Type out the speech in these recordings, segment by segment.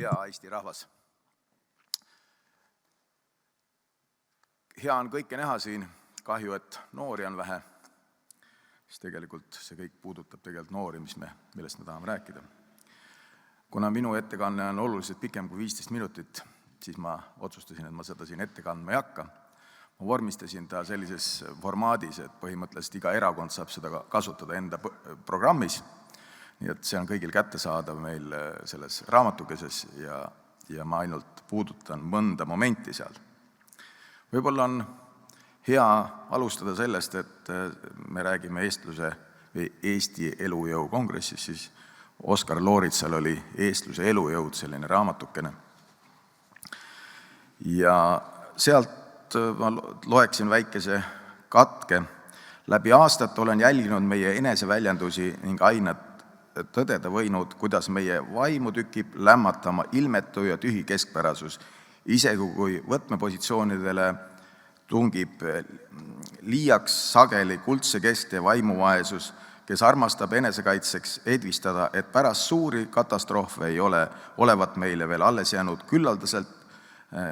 Hea Eesti rahvas! Hea on kõike näha siin, kahju, et noori on vähe, siis tegelikult see kõik puudutab noori, millest me tahame rääkida. Kuna minu ettekanne on oluliselt pikem kui 15 minutit, siis ma otsustasin, et ma seda siin ette kandma ei hakka. Ma vormistasin ta sellises formaadis, et põhimõtteliselt iga erakond saab seda kasutada enda programmis, nii et see on kõigil kättesaadav meil selles raamatukeses ja ma ainult puudutan mõnda momenti seal. Võib-olla on hea alustada sellest, et me räägime Eesti elujõu kongressist, siis Oskar Looritsal oli Eestluse elujõud, selline raamatukene. Ja sealt ma loeksin väikese katke. Läbi aastat olen jälginud meie eneseväljendusi ning ainult tõdeda võinud, kuidas meie vaimu tükib lämmatama ilmetu ja tühi keskpärasus, isegi kui võtmepositsioonidele tungib liiaks sageli kuldse kesktee vaimuvaesus, kes armastab enesekaitseks edvistada, et pärast suuri katastroofe ei olevat meile veel alles jäänud küllaldaselt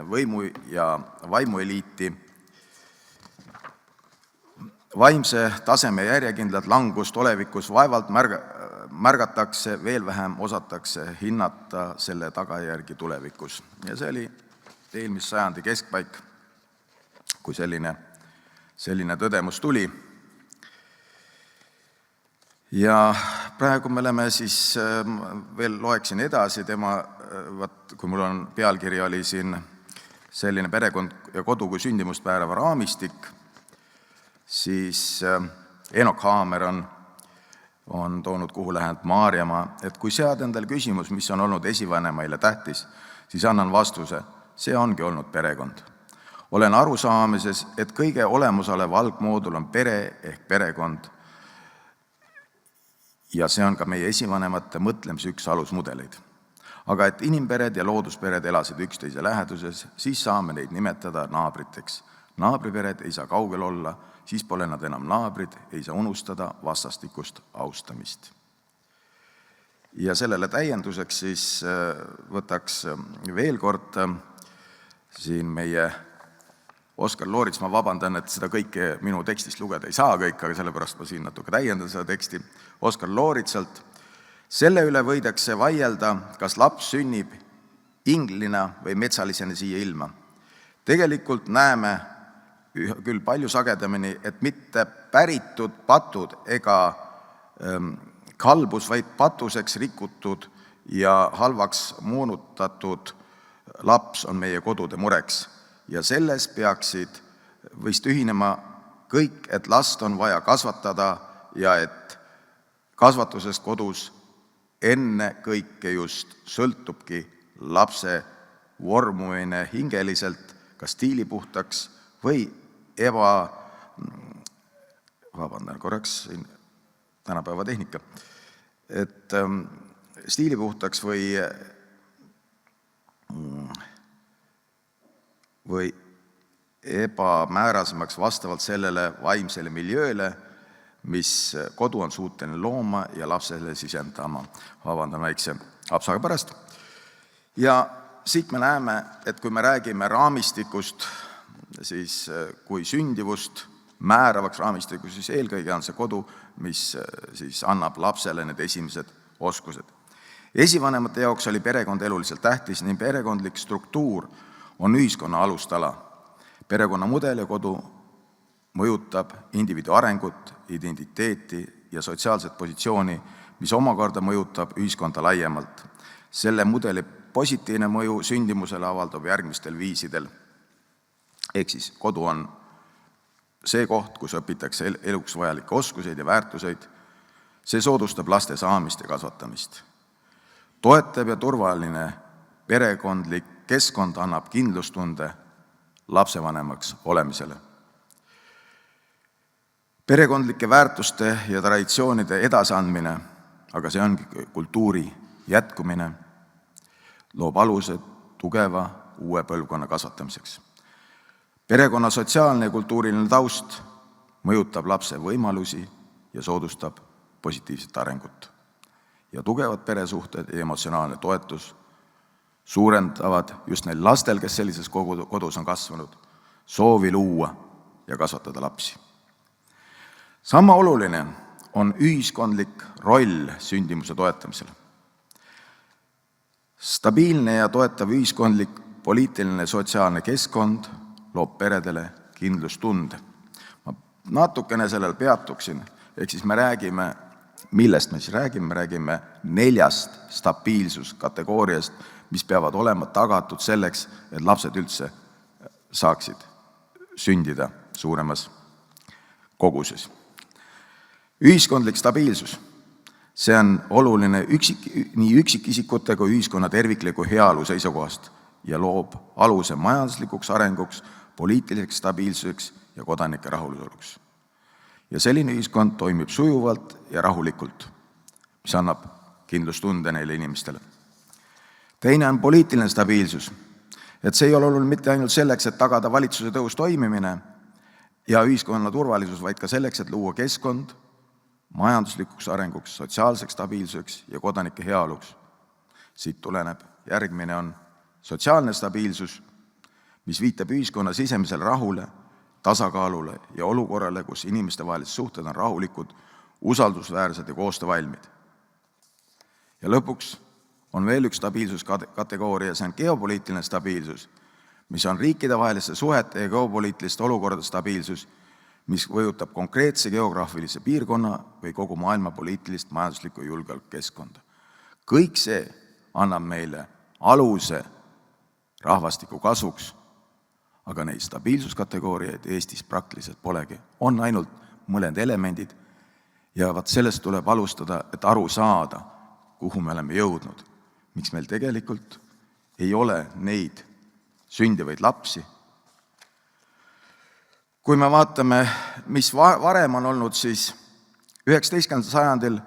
võimu ja vaimueliiti. Vaimse taseme järjekindlat langust olevikus vaevalt märgatakse, veel vähem osatakse hinnata selle tagajärgi tulevikus. Ja see oli eelmise sajandi keskpaik, kui selline tõdemus tuli. Ja praegu me oleme siis, veel loeksin edasi kui mul on pealkiri oli siin selline perekond ja kodu kui sündimust määrava raamistik, siis Enoch Haamer on toonud kuhu lähent Maarjamaa, et kui sead endale küsimus, mis on olnud esivanemaile tähtis, siis annan vastuse, see ongi olnud perekond. Olen arusaamises, et kõige olemusolev algmoodul on pere ehk perekond ja see on ka meie esivanemate mõtlemise üks alusmudeleid. Aga et inimpered ja looduspered elasid üksteise läheduses, siis saame neid nimetada naabriteks. Naabripered ei saa kaugel olla, siis pole nad enam naabrid, ei saa unustada vastastikust austamist. Ja sellele täienduseks siis võtaks veel kord siin meie Oskar Loorits, ma vabandan, et seda kõike minu tekstist lugeda ei saa kõik, aga sellepärast ma siin natuke täiendan seda teksti. Oskar Looritsalt, selle üle võidakse vaielda, kas laps sünnib inglina või metsalisena siia ilma. Tegelikult näeme küll palju sagedamini, et mitte päritud patud ega kalbus, vaid patuseks rikutud ja halvaks moonutatud laps on meie kodude mureks. Ja selles peaksid võist ühinema kõik, et last on vaja kasvatada ja et kasvatuses kodus enne kõike just sõltubki lapse vormumine hingeliselt, kas stiilipuhtaks või vabandan korraks, tänapäeva tehnika, et stiilipuhtaks või ebamäärasemaks vastavalt sellele vaimsele miljööle, mis kodu on suuteline looma ja lapsele sisendama. Vabandan väikse apsaga pärast. Ja siit me näeme, et kui me räägime raamistikust, siis kui sündivust määravaks raamistikust, siis eelkõige on see kodu, mis siis annab lapsele need esimesed oskused. Esivanemate jaoks oli perekond eluliselt tähtis, nii perekondlik struktuur on ühiskonna alustala. Perekonna mudel ja kodu mõjutab indiviidu arengut, identiteeti ja sotsiaalset positsiooni, mis omakorda mõjutab ühiskonda laiemalt. Selle mudeli positiivne mõju sündimusele avaldub järgmistel viisidel. Ehk siis kodu on see koht, kus õpitakse eluks vajalikke oskuseid ja väärtuseid. See soodustab laste saamist ja kasvatamist. Toetav ja turvaline perekondlik keskkond annab kindlustunde lapsevanemaks olemisele. Perekondlike väärtuste ja traditsioonide edasandmine, aga see ongi kultuuri jätkumine, loob aluse tugeva uue põlvkonna kasvatamiseks. Perekonna sotsiaalne ja kultuuriline taust mõjutab lapse võimalusi ja soodustab positiivset arengut. Ja tugevad peresuhted ja emotsionaalne toetus suurendavad just neil lastel, kes sellises kodus on kasvanud, soovi luua ja kasvatada lapsi. Sama oluline on ühiskondlik roll sündimuse toetamisel. Stabiilne ja toetav ühiskondlik, poliitiline ja sotsiaalne keskkond loob peredele kindlustunde. Ma natukene sellel peatuksin, ehk siis me räägime, millest me siis räägime? Me räägime 4 stabiilsuskategooriast, mis peavad olema tagatud selleks, et lapsed üldse saaksid sündida suuremas koguses. Ühiskondlik stabiilsus, see on oluline nii üksikisikute kui ühiskonna tervikliku heaolu seisukohast ja loob aluse majanduslikuks arenguks, poliitiliseks stabiilsuseks ja kodanike rahuloluks. Ja selline ühiskond toimib sujuvalt ja rahulikult, mis annab kindlustunde neile inimestele. Teine on poliitiline stabiilsus, et see ei ole oluline mitte ainult selleks, et tagada valitsuse tõhus toimimine ja ühiskonna turvalisus, vaid ka selleks, et luua keskkond majanduslikuks arenguks, sotsiaalseks stabiilsuseks ja kodanike heaoluks. Siit tuleneb järgmine on sotsiaalne stabiilsus, mis viitab ühiskonna sisemisele rahule, tasakaalule ja olukorrale, kus inimestevahelised suhted on rahulikud, usaldusväärsed ja koostöövalmid. Ja lõpuks on veel üks stabiilsuskategooria, see on geopoliitiline stabiilsus, mis on riikidevaheliste suhete ja geopoliitiliste olukordade stabiilsus, mis mõjutab konkreetse geograafilise piirkonna või kogu maailma poliitilist, majanduslikku ja julgeolekukeskkonda. Kõik see annab meile aluse rahvastiku kasvuks, aga neid stabiilsuskategooriaid Eestis praktiliselt polegi. On ainult mõned elemendid ja sellest tuleb alustada, et aru saada, kuhu me oleme jõudnud. Miks meil tegelikult ei ole neid sündivaid lapsi. Kui me vaatame, mis varem on olnud, siis 19. sajandil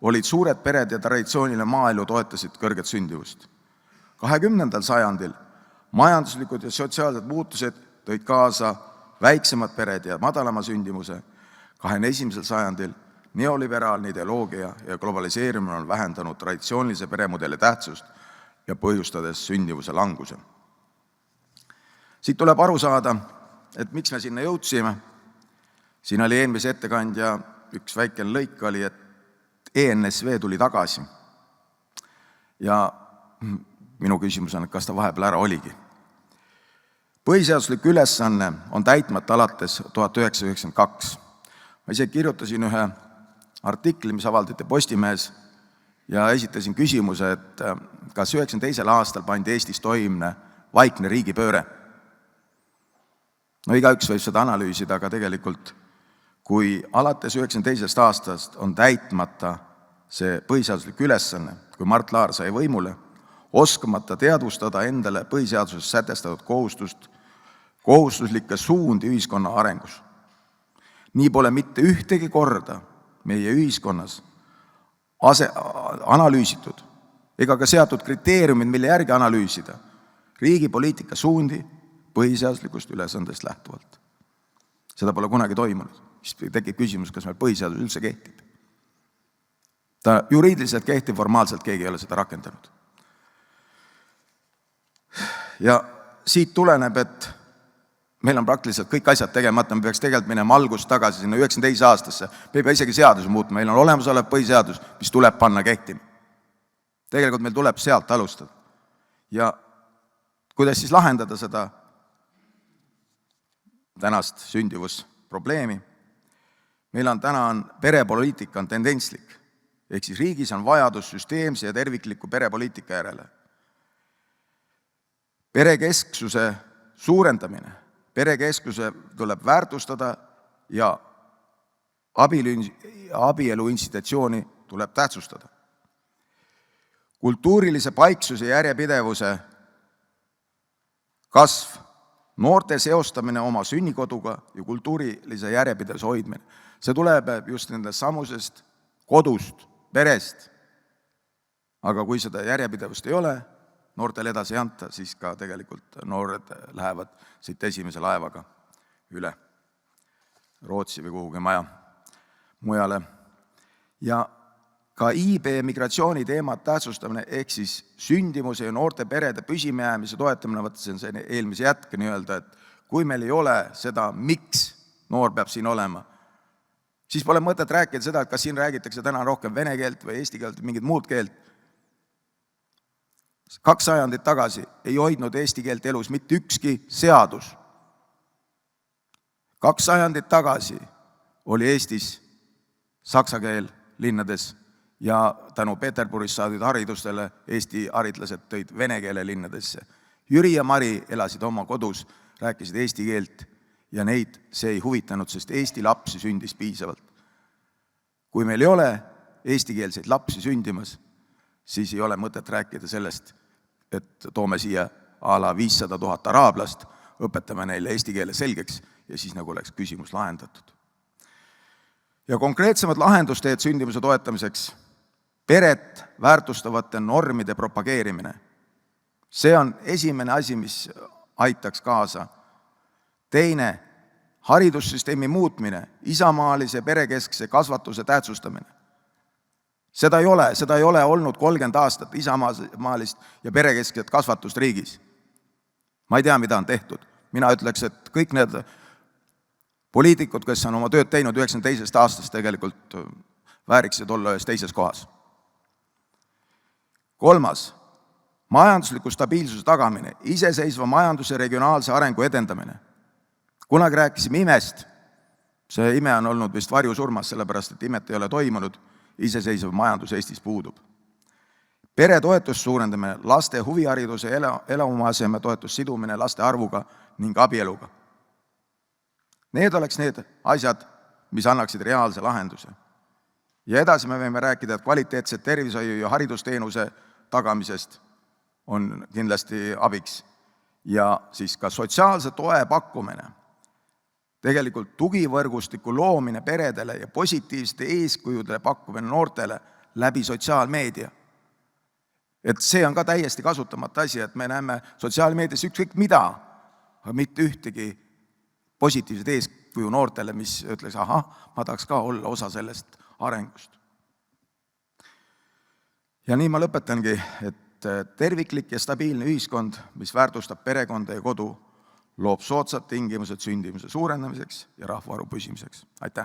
olid suured pered ja traditsiooniline maaelu toetasid kõrget sündivust. 20. sajandil majanduslikud ja sotsiaalsed muutused tõid kaasa väiksemad pered ja madalama sündimuse. 21. sajandil neoliberaalne ideoloogia ja globaliseerimine on vähendanud traditsioonilise peremudeli tähtsust ja põhjustades sündivuse languse. Siit tuleb aru saada, et miks me sinna jõudsime. Siin oli eelmise ettekandja üks väikene lõik oli, et ENSV tuli tagasi. Ja minu küsimus on, et kas ta vahepeal ära oligi. Põhiseaduslik ülesanne on täitmata alates 1992. Ma ise kirjutasin ühe artikli, mis avaldati Postimehes ja esitasin küsimuse, et kas 92. aastal pandi Eestis toimne vaikne riigipööre. No igaüks võib seda analüüsida, aga tegelikult, kui alates 92. aastast on täitmata see põhiseaduslik ülesanne, kui Mart Laar sai võimule, oskamata teadvustada endale põhiseaduses sätestatud kohustuslikke suundi ühiskonna arengus. Nii pole mitte ühtegi korda meie ühiskonnas analüüsitud ega ka seatud kriteeriumid, mille järgi analüüsida riigi poliitika suundi põhiseaduslikust ülesandest lähtuvalt. Seda pole kunagi toimunud. Siis tekib küsimus, kas meil põhiseadus üldse kehtib. Ta juriidiliselt kehtib, formaalselt keegi ei ole seda rakendanud. Ja siit tuleneb, et meil on praktiliselt kõik asjad tegemata, me peaks tegelikult minema algust tagasi sinna 92 aastasse. Me ei pea isegi seaduse muutma, meil on olemasolev põhiseadus, mis tuleb panna kehtima. Tegelikult meil tuleb sealt alustada. Ja kuidas siis lahendada seda tänast sündivusprobleemi? Meil on täna perepoliitika on tendentslik, ehk siis riigis on vajadus süsteemse ja tervikliku perepoliitika järele. Perekesksuse suurendamine, perekesksuse tuleb väärtustada ja abielu institutsiooni tuleb tähtsustada. Kultuurilise paiksuse ja järjepidevuse kasv, noorte seostamine oma sünnikoduga ja kultuurilise järjepidevuse hoidmine. See tuleb just nendest samusest kodust, perest. Aga kui seda järjepidevust ei ole, noortel edasi ei anta, siis ka tegelikult noored lähevad siit esimese laevaga üle Rootsi või kuhugi mujale. Ja ka IB migratsiooni teemat tähtsustamine ehk siis sündimuse ja noorte perede püsimajäämise toetamine, võtta see on see eelmise jätke nii-öelda, et kui meil ei ole seda, miks noor peab siin olema, siis pole mõtet rääkida seda, et kas siin räägitakse täna rohkem vene keelt või eesti keelt või mingit muud keelt. 2 sajandit tagasi ei hoidnud eesti keelt elus mitte ükski seadus. 2 sajandit tagasi oli Eestis saksa keel linnades ja tänu Peterburis saadud haridustele Eesti haritlased tõid vene keele linnadesse. Jüri ja Mari elasid oma kodus, rääkisid eesti keelt ja neid see ei huvitanud, sest Eesti lapsi sündis piisavalt. Kui meil ei ole eestikeelseid lapsi sündimas, siis ei ole mõtet rääkida sellest, et toome siia a la 500 000 araablast, õpetame neile eesti keele selgeks ja siis nagu oleks küsimus lahendatud. Ja konkreetsemad lahendusteed sündimuse toetamiseks, peret väärtustavate normide propageerimine. See on esimene asi, mis aitaks kaasa. Teine, haridussüsteemi muutmine, isamaalise perekeskse kasvatuse tähtsustamine. Seda ei ole olnud 30 aastat isamaalist ja perekeskset kasvatust riigis. Ma ei tea, mida on tehtud. Mina ütleks, et kõik need poliitikud, kes on oma tööd teinud 92. aastast tegelikult vääriksid olla ühes teises kohas. 3. Majandusliku stabiilsuse tagamine, iseseisva majanduse regionaalse arengu edendamine. Kunagi rääkisime imest, see ime on olnud vist varjusurmas, sellepärast et imet ei ole toimunud, iseseisev majandus Eestis puudub. Peretoetust suurendamine, laste huvihariduse ja elamuaseme toetust sidumine laste arvuga ning abieluga. Need oleks need asjad, mis annaksid reaalse lahenduse. Ja edasi me võime rääkida, et kvaliteetsed tervishoiu ja haridusteenuse tagamisest on kindlasti abiks. Ja siis ka sotsiaalse toe pakkumine, tegelikult tugivõrgustiku loomine peredele ja positiivsete eeskujudele pakkumine noortele läbi sotsiaalmeedia. Et see on ka täiesti kasutamata asi, et me näeme sotsiaalmeedias ükskõik mida, aga mitte ühtegi positiivsed eeskuju noortele, mis ütleks, ma tahaks ka olla osa sellest arengust. Ja nii ma lõpetangi, et terviklik ja stabiilne ühiskond, mis väärtustab perekonda ja kodu, loob soodsad tingimused sündimuse suurendamiseks ja rahvaarvu püsimiseks. Aitäh!